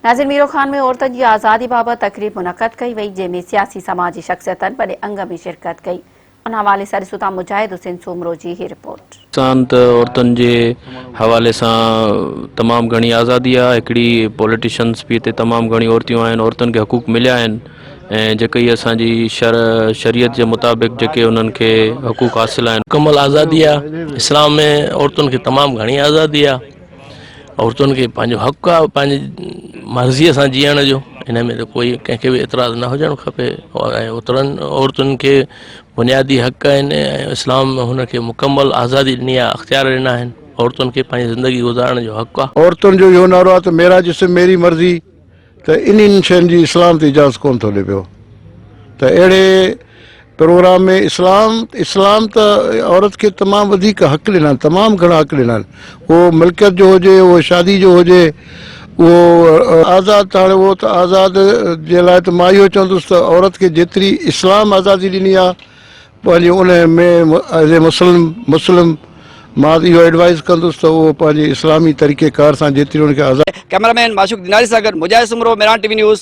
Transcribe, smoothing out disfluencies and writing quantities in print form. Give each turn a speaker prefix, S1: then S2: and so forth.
S1: Nazir Miro Khan में औरतन की आज़ादी बाबत तकरीब मुनक़द कई वई, जंहिंमें सियासी समाजी शख्सियतन वॾे अंग में शिरकत कई। उन हवाले सां ॾिसूं था मुजाहिद हुसैन सूमरो जी ही रिपोर्ट।
S2: औरतन जे हवाले सां तमाम घणी आज़ादी आहे। हिकिड़ी पॉलिटिशियंस भी हिते तमाम घणी औरतियूं आहिनि, औरतुनि खे हक़ूक़ मिलिया आहिनि ऐं जेके इहे असांजी शरीयत जे मुताबिक़ जेके उन्हनि खे हक़ूक़ हासिल आहिनि।
S3: मुकम्मल आज़ादी आहे। इस्लाम में औरतुनि खे तमामु घणी आज़ादी आहे। औरतुनि खे पंहिंजो हक़ आहे पंहिंजी मर्ज़ीअ सां जीअण जो, इन में त कोई कंहिंखे बि एतिराज़ न हुजणु खपे। औरतुनि खे बुनियादी हक़ आहिनि ऐं इस्लाम हुनखे मुकम्मल आज़ादी ॾिनी आहे, अख़्तियार ॾिना आहिनि। औरतुनि खे पंहिंजी ज़िंदगी गुज़ारण जो हक़ आहे।
S4: औरतुनि जो इहो नारो आहे त मेरा जिस्म मेरी मर्ज़ी, त इन्हनि शयुनि जी इस्लाम ते इजाज़त कोन थो ॾे पियो। त अहिड़े प्रोग्राम में इस्लाम त औरत खे तमामु वधीक हक़ ॾिना आहिनि, तमामु घणा हक़ ॾिना आहिनि। उहो मिल्कियत जो हुजे, उहो शादी जो हुजे, उहो आज़ादु। हाणे उहो त आज़ादु जे लाइ त मां इहो चवंदुसि त औरत खे जेतिरी इस्लाम आज़ादी ॾिनी आहे पंहिंजी उन में एज़ ए मुस्लिम मां इहो एडवाइस कंदुसि त उहो पंहिंजे इस्लामी तरीक़ेकार सां जेतिरी उनखे आज़ादी।
S5: कैमरामैन माशूक दिनारी सां गॾु मुजाहिद सूमरो, मेरान टीवी न्यूज़।